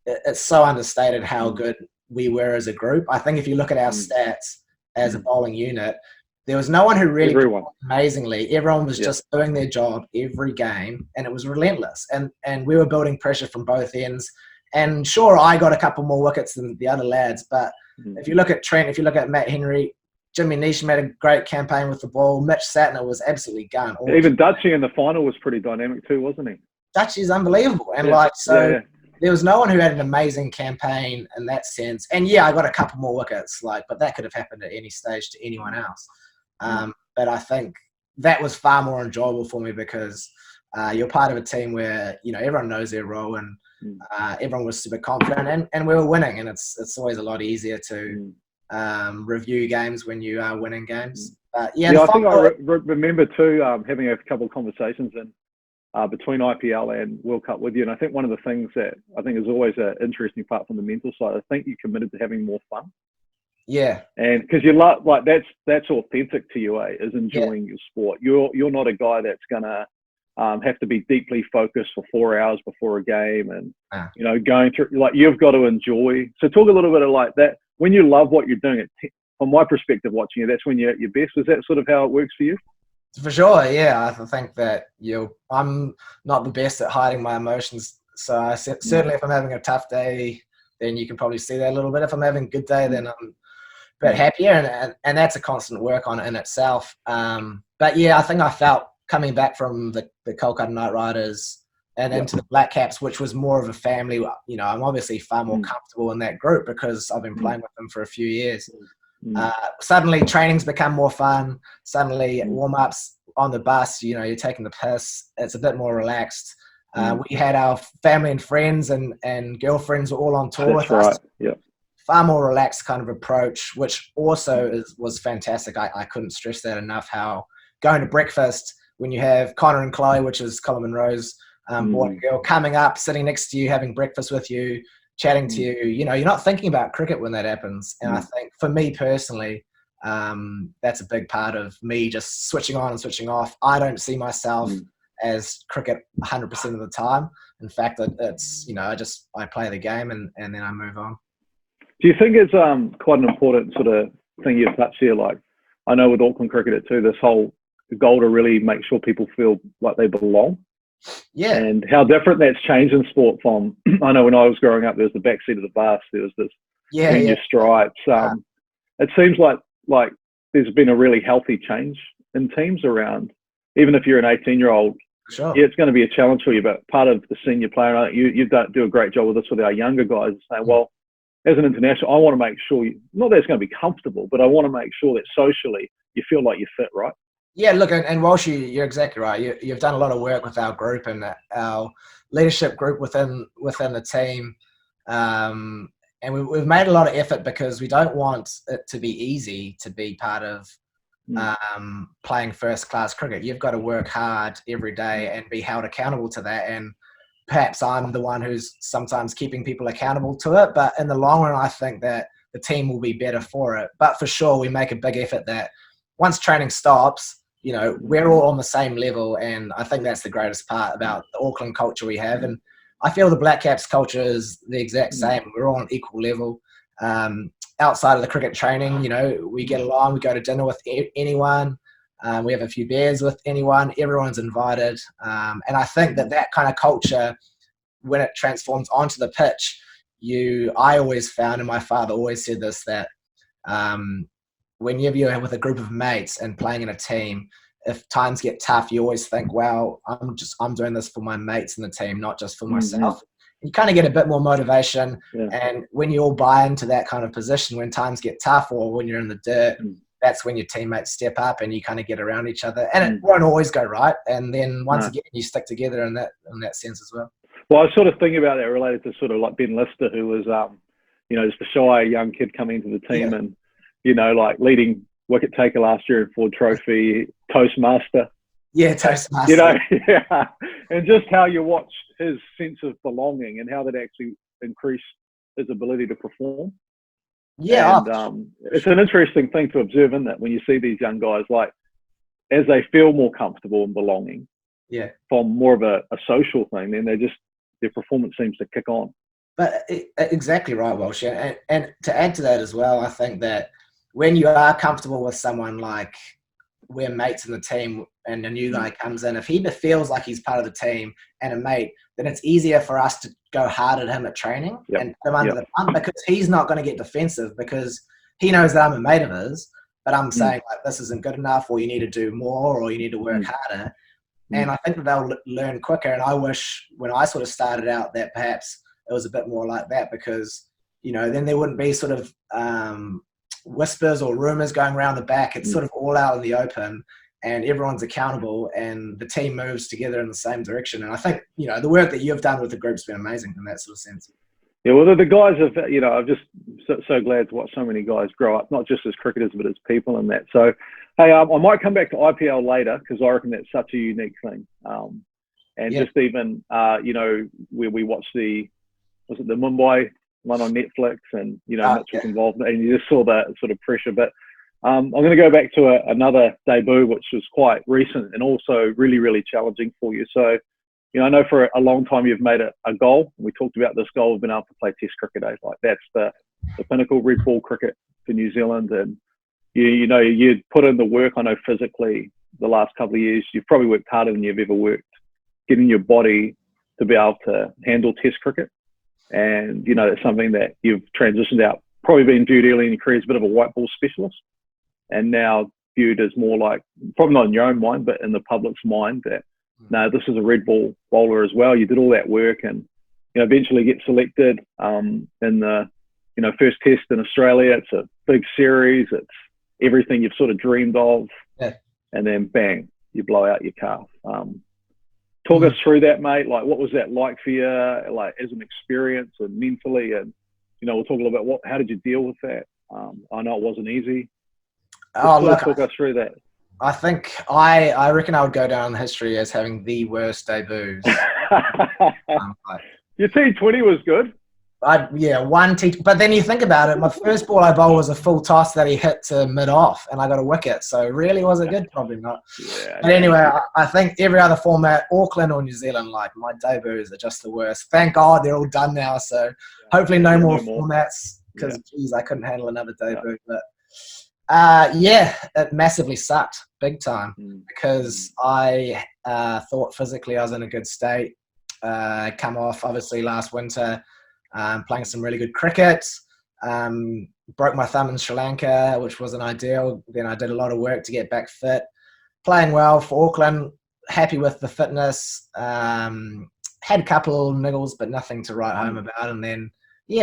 it's so understated how good we were as a group. I think if you look at our stats as a bowling unit, there was no one who really performed amazingly. Everyone was just doing their job every game, and it was relentless. And we were building pressure from both ends. And sure, I got a couple more wickets than the other lads, but if you look at Trent, if you look at Matt Henry, Jimmy Neesham had a great campaign with the ball. Mitch Satner was absolutely gun. Even Dutchie in the final was pretty dynamic too, wasn't he? Dutchie's unbelievable. And there was no one who had an amazing campaign in that sense. And I got a couple more wickets, but that could have happened at any stage to anyone else. But I think that was far more enjoyable for me because you're part of a team where, everyone knows their role, and everyone was super confident, and we were winning. And it's always a lot easier to review games when you are winning games. I think I remember too having a couple of conversations between IPL and World Cup with you. And I think one of the things that I think is always an interesting part from the mental side, I think you're committed to having more fun. Yeah. And because you love, that's authentic to you, is enjoying your sport. You're not a guy that's going to have to be deeply focused for 4 hours before a game and, going through, you've got to enjoy. So talk a little bit of that. When you love what you're doing, from my perspective watching you, that's when you're at your best. Is that sort of how it works for you? For sure, yeah. I think that I'm not the best at hiding my emotions. So certainly if I'm having a tough day, then you can probably see that a little bit. If I'm having a good day, then I'm a bit happier. And that's a constant work on it in itself. But I think I felt coming back from the Kolkata Knight Riders and into the Black Caps, which was more of a family. I'm obviously far more comfortable in that group because I've been playing with them for a few years. Suddenly training's become more fun. Suddenly warm-ups on the bus, you're taking the piss. It's a bit more relaxed. We had our family and friends and girlfriends all on tour with us. Far more relaxed kind of approach, which also was fantastic. I couldn't stress that enough, how going to breakfast when you have Connor and Chloe, which is Colin Monroe's boy and girl, coming up, sitting next to you, having breakfast with you, chatting to you, you're not thinking about cricket when that happens. And I think for me personally, that's a big part of me just switching on and switching off. I don't see myself as cricket 100% of the time. In fact, it's, I play the game and then I move on. Do you think it's quite an important sort of thing you've touched here? I know with Auckland Cricket too, this whole goal to really make sure people feel like they belong. Yeah. And how different that's changed in sport from, I know when I was growing up, there was the backseat of the bus, there was this junior stripes. It seems like there's been a really healthy change in teams around, even if you're an 18-year-old, it's going to be a challenge for you, but part of the senior player, you do a great job with this with our younger guys, saying, well, as an international, I want to make sure, not that it's going to be comfortable, but I want to make sure that socially you feel like you fit, right? Yeah, look, and Walsh, you're exactly right. You've done a lot of work with our group and our leadership group within the team. And we've made a lot of effort because we don't want it to be easy to be part of playing first-class cricket. You've got to work hard every day and be held accountable to that. And perhaps I'm the one who's sometimes keeping people accountable to it. But in the long run, I think that the team will be better for it. But for sure, we make a big effort that once training stops, we're all on the same level. And I think that's the greatest part about the Auckland culture we have. And I feel the Black Caps culture is the exact same. We're all on equal level. Outside of the cricket training, you know, we get along, we go to dinner with anyone, we have a few beers with anyone, everyone's invited. And I think that kind of culture, when it transforms onto the pitch, I always found, and my father always said this, that whenever you're with a group of mates and playing in a team, if times get tough, you always think, well, I'm doing this for my mates in the team, not just for myself. You kind of get a bit more motivation. And when you all buy into that kind of position, when times get tough or when you're in the dirt, that's when your teammates step up and you kind of get around each other. And it won't always go right. And then once again, you stick together in that sense as well. Well, I was sort of thinking about that related to sort of like Ben Lister, who was, you know, just a shy young kid coming into the team and, you know, like leading wicket taker last year in Ford Trophy, Toastmaster. Yeah, Toastmaster. You know, and just how you watched his sense of belonging and how that actually increased his ability to perform. Yeah. And it's an interesting thing to observe, isn't it, when you see these young guys, like, as they feel more comfortable and belonging from more of a social thing, then their performance seems to kick on. But exactly right, Walsh. And to add to that as well, I think that when you are comfortable with someone, like we're mates in the team and a new guy comes in, if he feels like he's part of the team and a mate, then it's easier for us to go hard at him at training and put him under the pump, because he's not going to get defensive because he knows that I'm a mate of his, but I'm saying like, this isn't good enough, or you need to do more, or you need to work harder. And I think that they'll learn quicker. And I wish when I sort of started out that perhaps it was a bit more like that, because, you know, then there wouldn't be sort of whispers or rumors going around the back. It's sort of all out in the open and everyone's accountable and the team moves together in the same direction. And I think, you know, the work that you've done with the group's been amazing in that sort of sense. Yeah, well, the guys have, you know, I'm just so glad to watch so many guys grow up, not just as cricketers, but as people and that. So, hey, I might come back to IPL later because I reckon that's such a unique thing. And just even, you know, where we watched the Mumbai one on Netflix, and, you know, Mitch was involved, and you just saw that sort of pressure. But I'm going to go back to another debut, which was quite recent and also really, really challenging for you. So, you know, I know for a long time you've made a goal. We talked about this goal of being able to play Test cricket. Like that's the pinnacle, red ball cricket for New Zealand. And you know, you'd put in the work. I know physically the last couple of years you've probably worked harder than you've ever worked, getting your body to be able to handle Test cricket. And, you know, it's something that you've transitioned out, probably been viewed early in your career as a bit of a white ball specialist, and now viewed as more like, probably not in your own mind, but in the public's mind, that, no, this is a red ball bowler as well. You did all that work and, you know, eventually get selected in the, you know, first test in Australia. It's a big series. It's everything you've sort of dreamed of. Yeah. And then bang, you blow out your calf. Talk us through that, mate. Like, what was that like for you, like as an experience and mentally? And, you know, we'll talk a little bit, how did you deal with that? I know it wasn't easy. Talk us through that. I think I reckon I would go down in history as having the worst debuts. Your T20 was good. One T. But then you think about it, my first ball I bowled was a full toss that he hit to mid-off, and I got a wicket. So really, was it good? Probably not. Yeah, but anyway, I think every other format, Auckland or New Zealand, like my debuts are just the worst. Thank God they're all done now. So hopefully no more formats, because geez, I couldn't handle another debut. But it massively sucked big time because I thought physically I was in a good state. Come off obviously last winter. Playing some really good cricket, broke my thumb in Sri Lanka, which wasn't ideal. Then I did a lot of work to get back fit, playing well for Auckland, happy with the fitness, had a couple of niggles, but nothing to write home about. And then,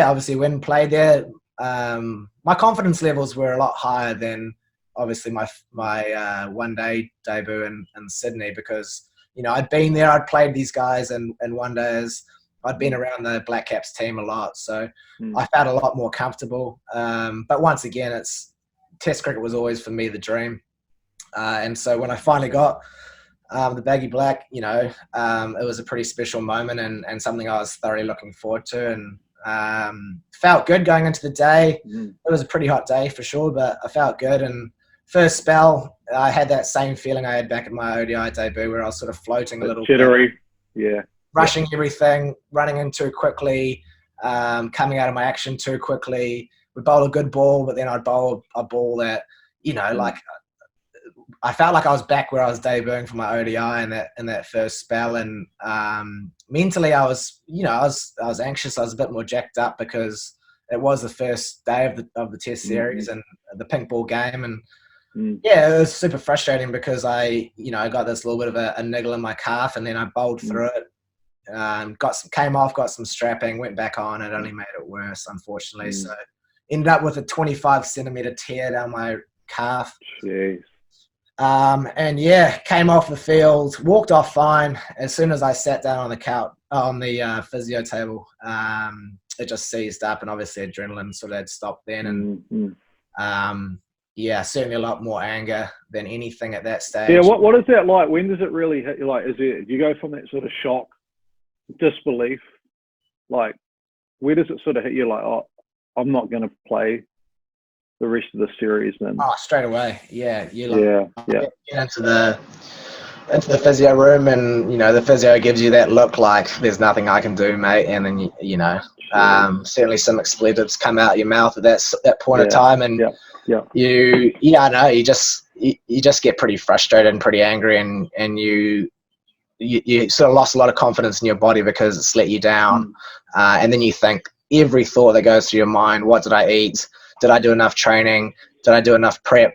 obviously when played there, my confidence levels were a lot higher than obviously my one-day debut in Sydney, because, you know, I'd been there, I'd played these guys in one-days, I'd been around the Black Caps team a lot, so I felt a lot more comfortable. But once again, Test cricket was always for me the dream. And so when I finally got the baggy black, you know, it was a pretty special moment and something I was thoroughly looking forward to, and felt good going into the day. It was a pretty hot day for sure, but I felt good. And first spell, I had that same feeling I had back at my ODI debut, where I was sort of floating a little jittery. bit. rushing everything, running in too quickly, coming out of my action too quickly. We bowl a good ball, but then I'd bowl a ball that, like I felt like I was back where I was debuting for my ODI in that first spell, and mentally I was anxious. I was a bit more jacked up because it was the first day of the Test series and the pink ball game, and it was super frustrating because I got this little bit of a niggle in my calf, and then I bowled through it. Came off, got some strapping, went back on. It only made it worse, unfortunately. So ended up with a 25 centimeter tear down my calf. Jeez. And came off the field, walked off fine. As soon as I sat down on the couch, on the physio table, it just seized up, and obviously adrenaline sort of had stopped then. And certainly a lot more anger than anything at that stage. Yeah, what is that like? When does it really hit you? Like, do you go from that sort of shock, disbelief, like, where does it sort of hit you? Like, oh, I'm not going to play the rest of the series then? Oh, straight away. Yeah. Get into the physio room, and the physio gives you that look like there's nothing I can do, mate. And then certainly some expletives come out your mouth at that point of time, and I know you just get pretty frustrated and pretty angry, and you sort of lost a lot of confidence in your body because it's let you down. And then you think every thought that goes through your mind: what did I eat? Did I do enough training? Did I do enough prep?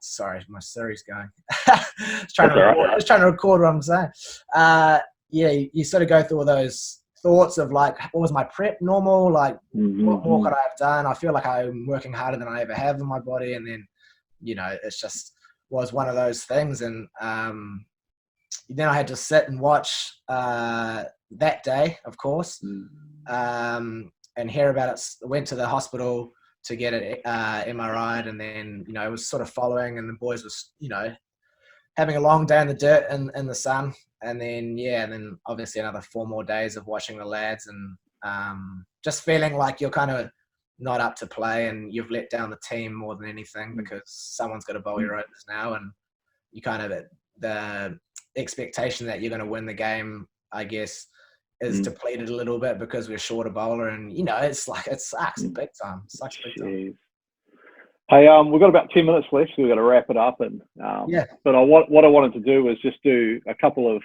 Sorry, my Siri's going. I was trying to record what I'm saying. You sort of go through all those thoughts of like, what was my prep normal? Like, what more could I have done? I feel like I'm working harder than I ever have in my body. And then, it's just was one of those things. And then I had to sit and watch that day, of course, and hear about it. Went to the hospital to get it MRI'd, and then it was sort of following, and the boys was having a long day in the dirt and in the sun, and then obviously another 4 more days of watching the lads, and just feeling like you're kind of not up to play, and you've let down the team more than anything because someone's got to bowl your overs now, and you kind of the expectation that you're going to win the game, I guess, is depleted a little bit because we're short a bowler, and it's like it sucks big time. Sucks big time. Hey, we've got about 10 minutes left, so we've got to wrap it up. And but what I wanted to do was just do a couple of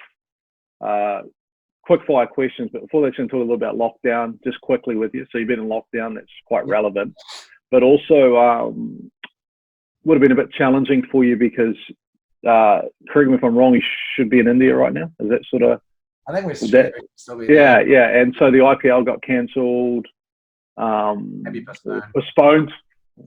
quick fire questions. But before that, I'm going to talk a little about lockdown, just quickly with you. So you've been in lockdown; that's quite relevant. But also would have been a bit challenging for you because, correct me if I'm wrong, you should be in India right now. Is that sort of? I think we're still and so the IPL got cancelled, postponed.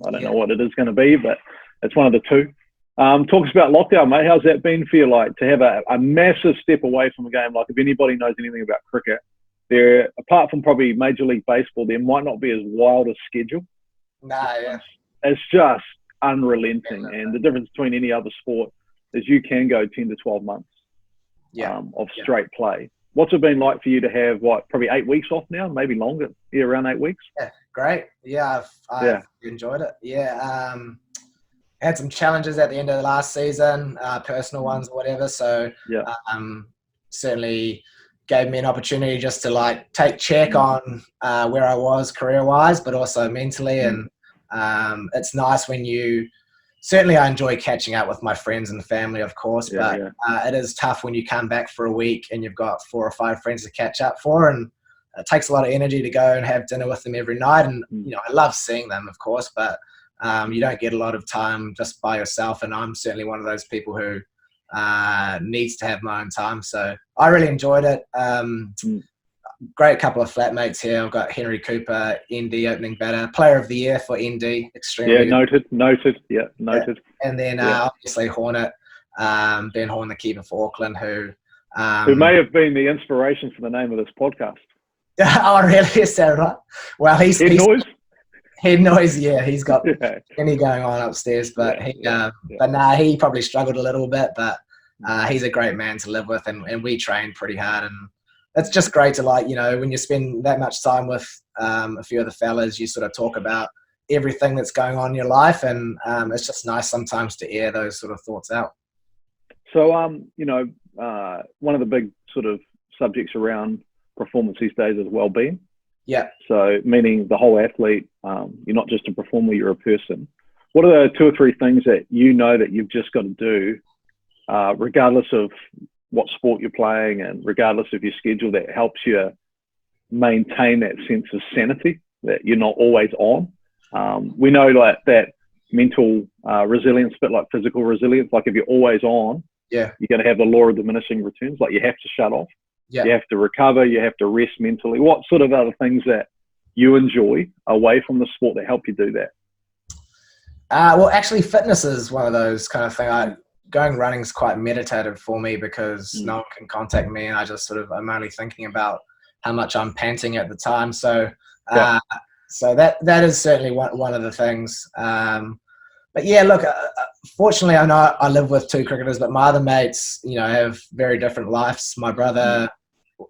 I don't know what it is going to be, but it's one of the two. Talk us about lockdown, mate. How's that been for you? Like, to have a massive step away from the game. Like, if anybody knows anything about cricket, apart from probably Major League Baseball, there might not be as wild a schedule. It's just unrelenting, and the difference between any other sport is you can go 10 to 12 months. Of straight play. What's it been like for you to have probably 8 weeks off now, maybe longer? Yeah, around 8 weeks. Yeah, great. I've enjoyed it. Had some challenges at the end of the last season, personal ones or whatever. So certainly gave me an opportunity just to take check on where I was career wise, but also mentally. And it's nice when certainly I enjoy catching up with my friends and family, of course, but it is tough when you come back for a week and you've got 4 or 5 friends to catch up for, and it takes a lot of energy to go and have dinner with them every night. And, I love seeing them, of course, but you don't get a lot of time just by yourself. And I'm certainly one of those people who needs to have my own time. So I really enjoyed it. Great couple of flatmates here. I've got Henry Cooper, ND opening batter, player of the year for ND. Extremely noted. And then obviously Hornet, Ben Horn, the keeper for Auckland, who may have been the inspiration for the name of this podcast. Oh, really? Is that right? Well, he's head noise. Yeah, he's got any going on upstairs, but he probably struggled a little bit, but he's a great man to live with, and we train pretty hard, and it's just great to when you spend that much time with a few of the fellas, you sort of talk about everything that's going on in your life, and it's just nice sometimes to air those sort of thoughts out. So, one of the big sort of subjects around performance these days is well-being. Yeah. So meaning the whole athlete, you're not just a performer, you're a person. What are the 2 or 3 things that you know that you've just got to do, regardless of what sport you're playing and regardless of your schedule, that helps you maintain that sense of sanity, that you're not always on? We know like that mental resilience, a bit like physical resilience. Like if you're always on, Yeah. you're going to have the law of diminishing returns. Like you have to shut off. Yeah. You have to recover. You have to rest mentally. What sort of other things that you enjoy away from the sport that help you do that? Well, actually, fitness is one of those kind of things. Going running is quite meditative for me because no one can contact me, and I just I'm only thinking about how much I'm panting at the time. So, so that is certainly one of the things. But yeah, look, fortunately, I know I live with 2 cricketers, but my other mates, have very different lives. My brother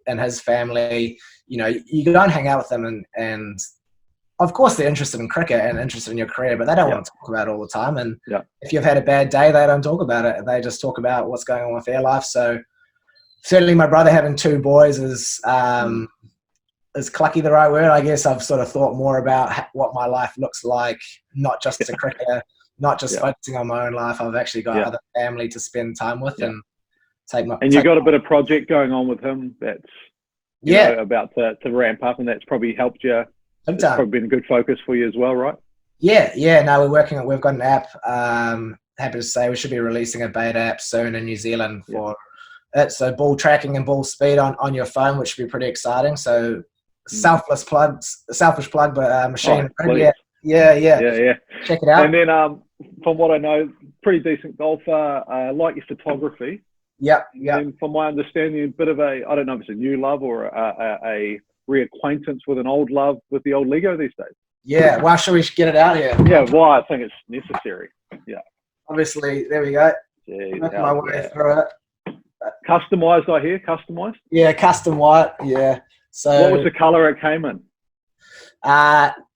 and his family, you go and hang out with them, and of course they're interested in cricket and interested in your career, but they don't want to talk about it all the time. And if you've had a bad day, they don't talk about it. They just talk about what's going on with their life. So certainly my brother having 2 boys is clucky the right word? I guess I've sort of thought more about what my life looks like, not just as a cricketer, not just focusing on my own life. I've actually got other family to spend time with and take my. And you've got a bit of project going on with him that's about to ramp up, and that's probably helped you. It's probably been a good focus for you as well, right? Yeah. No, we've got an app. Happy to say we should be releasing a beta app soon in New Zealand for it. So ball tracking and ball speed on your phone, which should be pretty exciting. So selfish plug, but machine. Yeah. Check it out. And then from what I know, pretty decent golfer. Like your photography. Yep. And from my understanding, a bit of I don't know if it's a new love or a reacquaintance with an old love with the old Lego these days. Yeah. Well, should we get it out here? Yeah. Well, I think it's necessary. Yeah. Obviously, there we go. Making my way through it. Customized, I hear. Customized. Yeah, custom white. Yeah. So. What was the color it came in?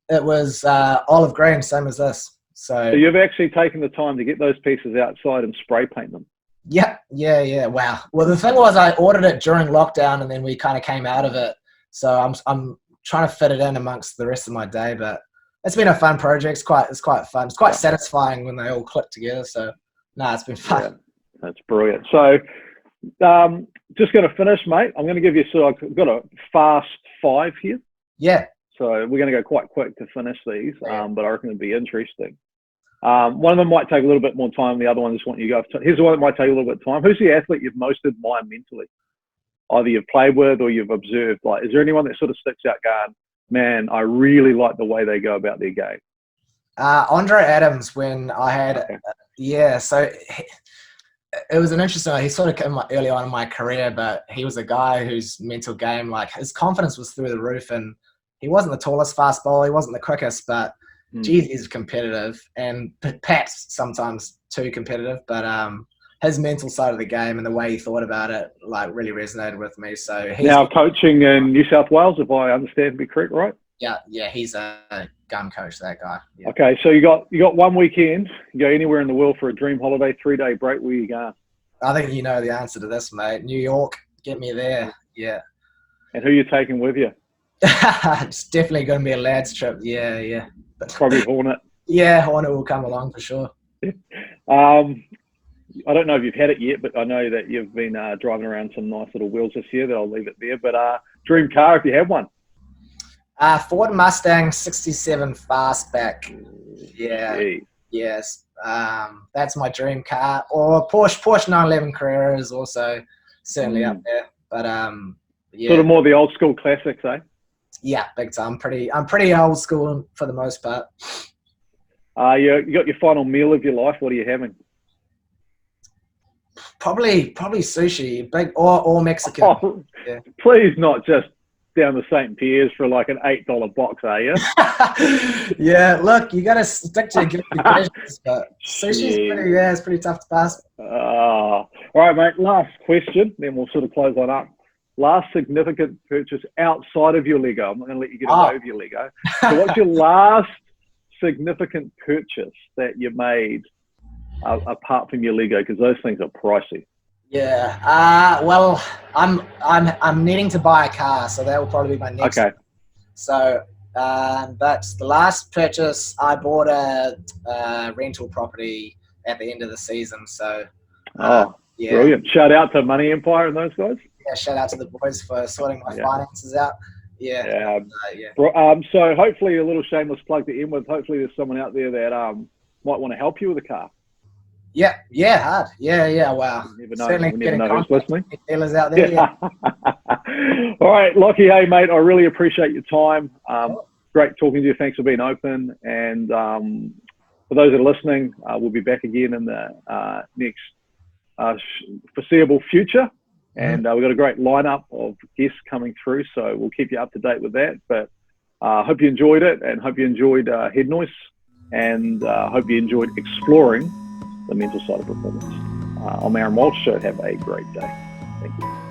It was olive green, same as this. So you've actually taken the time to get those pieces outside and spray paint them. Yeah. Wow. Well, the thing was, I ordered it during lockdown, and then we kind of came out of it. So I'm trying to fit it in amongst the rest of my day, but it's been a fun project. It's quite fun. It's quite satisfying when they all click together. So it's been fun. Yeah, that's brilliant. So just going to finish, mate. I'm going to give you I've got a fast 5 here. Yeah. So we're going to go quite quick to finish these, but I reckon it'll be interesting. One of them might take a little bit more time. The other one just want you to go. Here's the one that might take a little bit of time. Who's the athlete you've most admired mentally? Either you've played with or you've observed. Like, is there anyone that sort of sticks out going, man, I really like the way they go about their game? Andre Adams, when I had, so it was an interesting, he sort of came early on in my career, but he was a guy whose mental game, like his confidence was through the roof, and he wasn't the tallest fast bowler, he wasn't the quickest, but geez, he's competitive, and perhaps sometimes too competitive, but his mental side of the game and the way he thought about it, like, really resonated with me. So he's now coaching in New South Wales, if I understand to be correct, right? Yeah, he's a gun coach, that guy. Yeah. Okay, so you got 1 weekend. You go anywhere in the world for a dream holiday, 3-day break. Where you going? I think you know the answer to this, mate. New York, get me there. Yeah. And who you taking with you? It's definitely going to be a lads trip. Yeah. Probably Hornet. Yeah, Hornet will come along for sure. I don't know if you've had it yet, but I know that you've been driving around some nice little wheels this year. That I'll leave it there. But dream car, if you have one. Ford Mustang 67 Fastback. Yeah. Yes. That's my dream car. Or Porsche 911 Carrera is also certainly up there. But sort of more the old school classics, eh? Yeah, big time. I'm pretty old school for the most part. You got your final meal of your life. What are you having? Probably sushi, big or Mexican. Oh, yeah. Please not just down the St. Pierre's for like an $8 box, are you? Yeah, look, you got to stick to your guilty pleasures, but sushi's it's pretty tough to pass. All right, mate. Last question, then we'll sort of close on up. Last significant purchase outside of your Lego. I'm not going to let you get away with your Lego. So what's your last significant purchase that you made apart from your Lego? Because those things are pricey. Yeah. Well, I'm needing to buy a car, so that will probably be my next. Okay. So, but the last purchase, I bought a rental property at the end of the season. So, yeah. Brilliant. Shout out to Money Empire and those guys. Yeah, shout out to the boys for sorting my finances out. Yeah. So hopefully, a little shameless plug to end with. Hopefully, there's someone out there that might want to help you with a car. Yeah, hard. Yeah. Wow. We never know who's listening. Dealers out there. Yeah. All right, Lockie. Hey, mate. I really appreciate your time. Great talking to you. Thanks for being open. And for those that are listening, we'll be back again in the next foreseeable future. And we've got a great lineup of guests coming through, so we'll keep you up to date with that. But hope you enjoyed it, and hope you enjoyed Head Noise, and hope you enjoyed exploring the mental side of performance. I'm Aaron Walsh, so have a great day. Thank you.